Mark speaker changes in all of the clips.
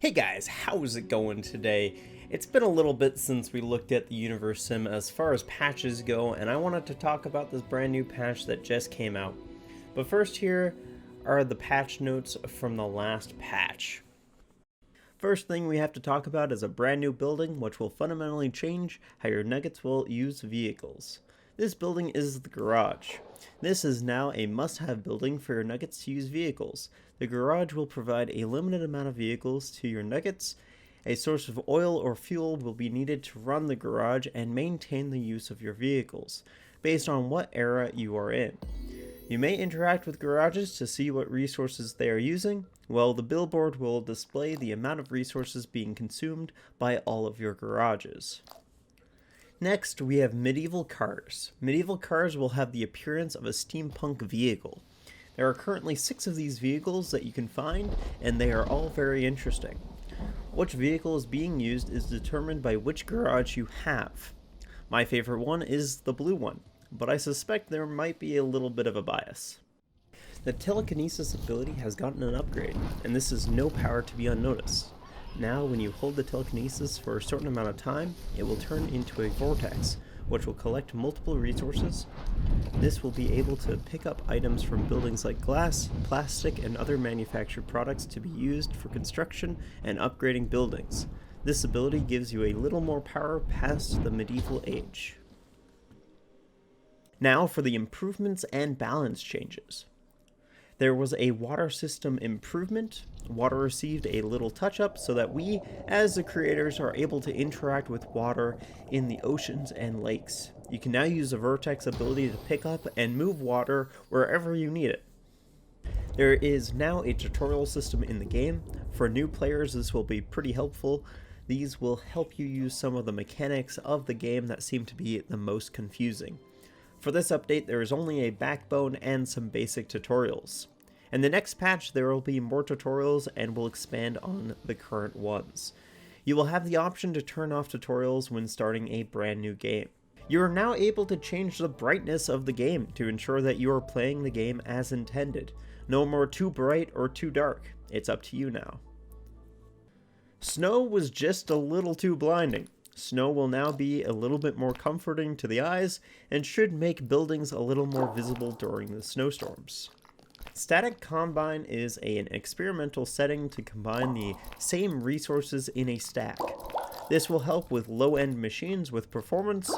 Speaker 1: Hey guys, how's it going today? It's been a little bit since we looked at the Universim as far as patches go, and I wanted to talk about this brand new patch that just came out. But first, here are the patch notes from the last patch. First thing we have to talk about is a brand new building which will fundamentally change how your nuggets will use vehicles. This building is the garage. This is now a must-have building for your nuggets to use vehicles. The garage will provide a limited amount of vehicles to your nuggets. A source of oil or fuel will be needed to run the garage and maintain the use of your vehicles, based on what era you are in. You may interact with garages to see what resources they are using. Well, the billboard will display the amount of resources being consumed by all of your garages. Next, we have medieval cars. Medieval cars will have the appearance of a steampunk vehicle. There are currently 6 of these vehicles that you can find, and they are all very interesting. Which vehicle is being used is determined by which garage you have. My favorite one is the blue one, but I suspect there might be a little bit of a bias. The Telekinesis ability has gotten an upgrade, and this is no power to be unnoticed. Now, when you hold the telekinesis for a certain amount of time, it will turn into a vortex, which will collect multiple resources. This will be able to pick up items from buildings like glass, plastic, and other manufactured products to be used for construction and upgrading buildings. This ability gives you a little more power past the medieval age. Now for the improvements and balance changes. There was a water system improvement. Water received a little touch-up so that we, as the creators, are able to interact with water in the oceans and lakes. You can now use the Vertex ability to pick up and move water wherever you need it. There is now a tutorial system in the game. For new players, this will be pretty helpful. These will help you use some of the mechanics of the game that seem to be the most confusing. For this update, there is only a backbone and some basic tutorials. In the next patch, there will be more tutorials and will expand on the current ones. You will have the option to turn off tutorials when starting a brand new game. You are now able to change the brightness of the game to ensure that you are playing the game as intended. No more too bright or too dark. It's up to you now. Snow was just a little too blinding. Snow will now be a little bit more comforting to the eyes and should make buildings a little more visible during the snowstorms. Static Combine is an experimental setting to combine the same resources in a stack. This will help with low-end machines with performance.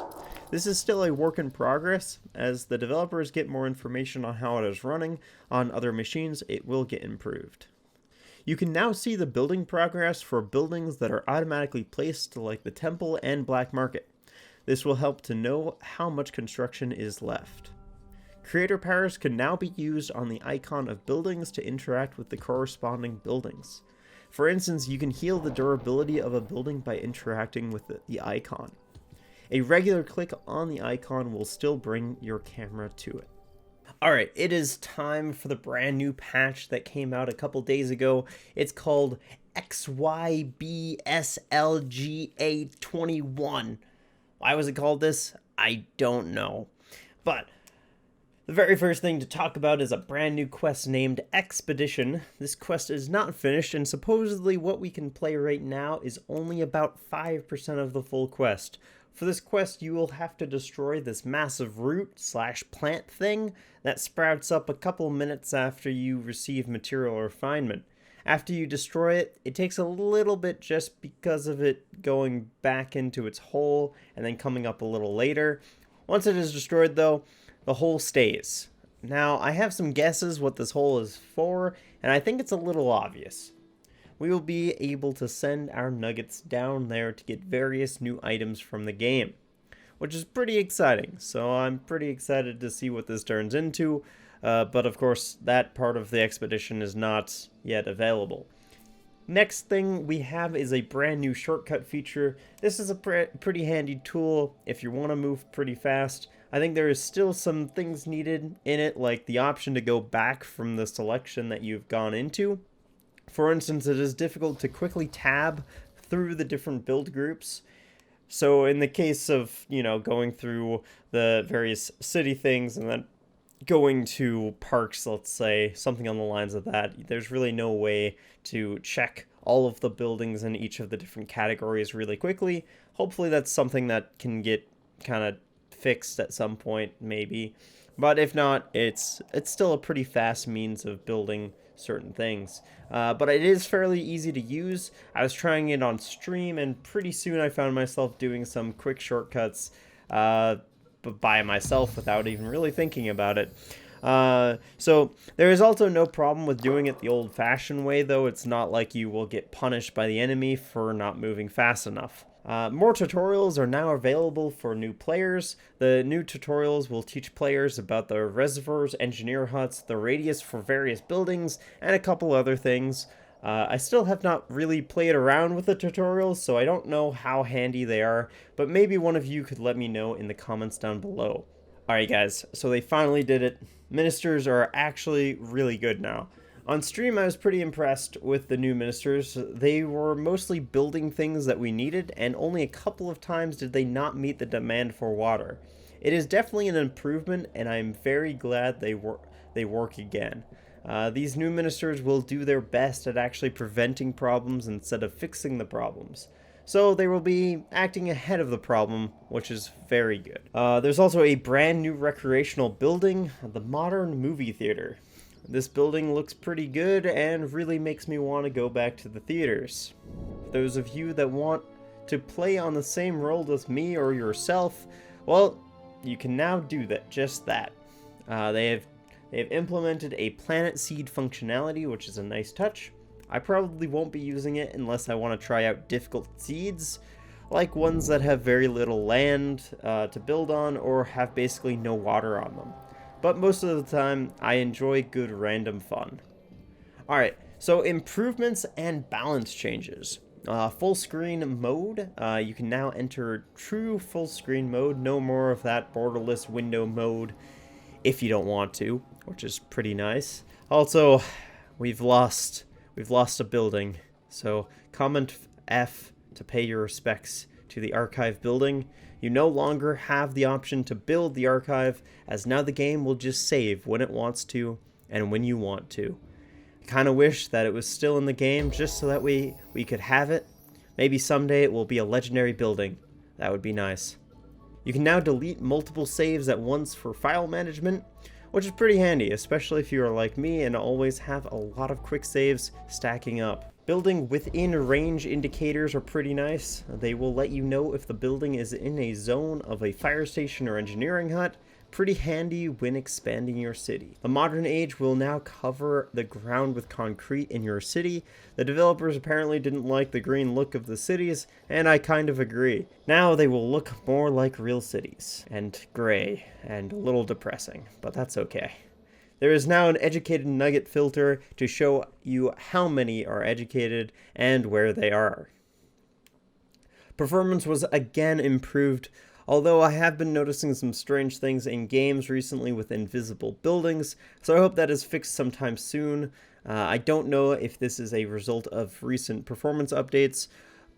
Speaker 1: This is still a work in progress. As the developers get more information on how it is running on other machines, it will get improved. You can now see the building progress for buildings that are automatically placed like the Temple and Black Market. This will help to know how much construction is left. Creator powers can now be used on the icon of buildings to interact with the corresponding buildings. For instance, you can heal the durability of a building by interacting with the icon. A regular click on the icon will still bring your camera to it. Alright, it is time for the brand new patch that came out a couple days ago. It's called XYBSLGA21. Why was it called this? I don't know. But the very first thing to talk about is a brand new quest named Expedition. This quest is not finished, and supposedly what we can play right now is only about 5% of the full quest. For this quest, you will have to destroy this massive root/plant thing that sprouts up a couple minutes after you receive material refinement. After you destroy it, it takes a little bit just because of it going back into its hole and then coming up a little later. Once it is destroyed though, the hole stays. Now, I have some guesses what this hole is for, and I think it's a little obvious. We will be able to send our nuggets down there to get various new items from the game, which is pretty exciting. So I'm pretty excited to see what this turns into, but of course that part of the expedition is not yet available. Next thing we have is a brand new shortcut feature. This is a pretty handy tool if you want to move pretty fast. I think there is still some things needed in it, like the option to go back from the selection that you've gone into. For instance, it is difficult to quickly tab through the different build groups. So in the case of, going through the various city things and then going to parks, let's say, something on the lines of that, there's really no way to check all of the buildings in each of the different categories really quickly. Hopefully that's something that can get kind of fixed at some point, maybe. But if not, it's still a pretty fast means of building certain things. But it is fairly easy to use. I was trying it on stream, and pretty soon I found myself doing some quick shortcuts by myself without even really thinking about it. So there is also no problem with doing it the old-fashioned way, though. It's not like you will get punished by the enemy for not moving fast enough. More tutorials are now available for new players. The new tutorials will teach players about the reservoirs, engineer huts, the radius for various buildings, and a couple other things. I still have not really played around with the tutorials, so I don't know how handy they are, but maybe one of you could let me know in the comments down below. Alright guys, so they finally did it. Ministers are actually really good now. On stream, I was pretty impressed with the new ministers. They were mostly building things that we needed, and only a couple of times did they not meet the demand for water. It is definitely an improvement, and I'm very glad they work again. These new ministers will do their best at actually preventing problems instead of fixing the problems. So they will be acting ahead of the problem, which is very good. There's also a brand new recreational building, the modern movie theater. This building looks pretty good and really makes me want to go back to the theaters. For those of you that want to play on the same world as me or yourself, well, you can now do that, just that. They have implemented a planet seed functionality, which is a nice touch. I probably won't be using it unless I want to try out difficult seeds, like ones that have very little land to build on or have basically no water on them. But most of the time, I enjoy good random fun. Alright, so improvements and balance changes. Full screen mode, you can now enter true full screen mode, no more of that borderless window mode if you don't want to, which is pretty nice. Also, we've lost a building, so comment F to pay your respects to the archive building. You no longer have the option to build the archive, as now the game will just save when it wants to and when you want to. I kind of wish that it was still in the game just so that we could have it. Maybe someday it will be a legendary building. That would be nice. You can now delete multiple saves at once for file management, which is pretty handy, especially if you are like me and always have a lot of quick saves stacking up. Building within range indicators are pretty nice. They will let you know if the building is in a zone of a fire station or engineering hut. Pretty handy when expanding your city. The modern age will now cover the ground with concrete in your city. The developers apparently didn't like the green look of the cities, and I kind of agree. Now they will look more like real cities, and gray, and a little depressing, but that's okay. There is now an educated nugget filter to show you how many are educated and where they are. Performance was again improved, although I have been noticing some strange things in games recently with invisible buildings, so I hope that is fixed sometime soon. I don't know if this is a result of recent performance updates,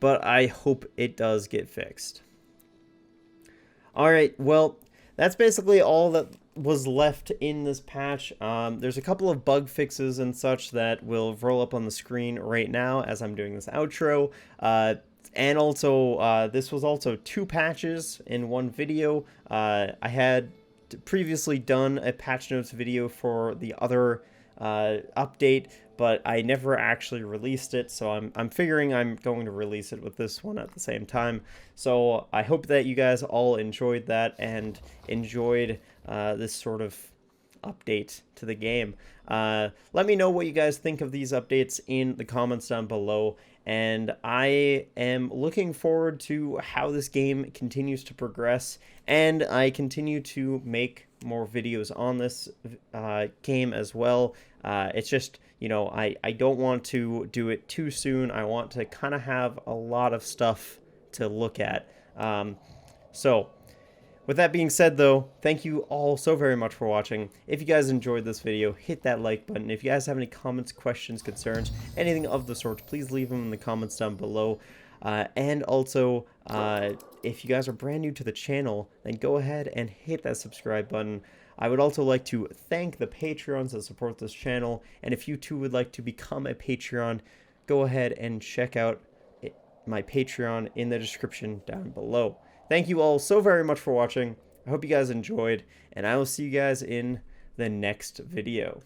Speaker 1: but I hope it does get fixed. Alright, well, that's basically all that was left in this patch. There's a couple of bug fixes and such that will roll up on the screen right now as I'm doing this outro. And also, this was also 2 patches in one video. I had previously done a patch notes video for the other update, but I never actually released it, so I'm figuring I'm going to release it with this one at the same time. So I hope that you guys all enjoyed that and enjoyed this sort of update to the game. Let me know what you guys think of these updates in the comments down below, and I am looking forward to how this game continues to progress, and I continue to make more videos on this game as well. It's just, you know, I don't want to do it too soon. I want to kind of have a lot of stuff to look at. So with that being said, though, thank you all so very much for watching. If you guys enjoyed this video, hit that like button. If you guys have any comments, questions, concerns, anything of the sort, please leave them in the comments down below. And also, if you guys are brand new to the channel, then go ahead and hit that subscribe button. I would also like to thank the Patreons that support this channel, and if you too would like to become a Patreon, go ahead and check out my Patreon in the description down below. Thank you all so very much for watching. I hope you guys enjoyed, and I will see you guys in the next video.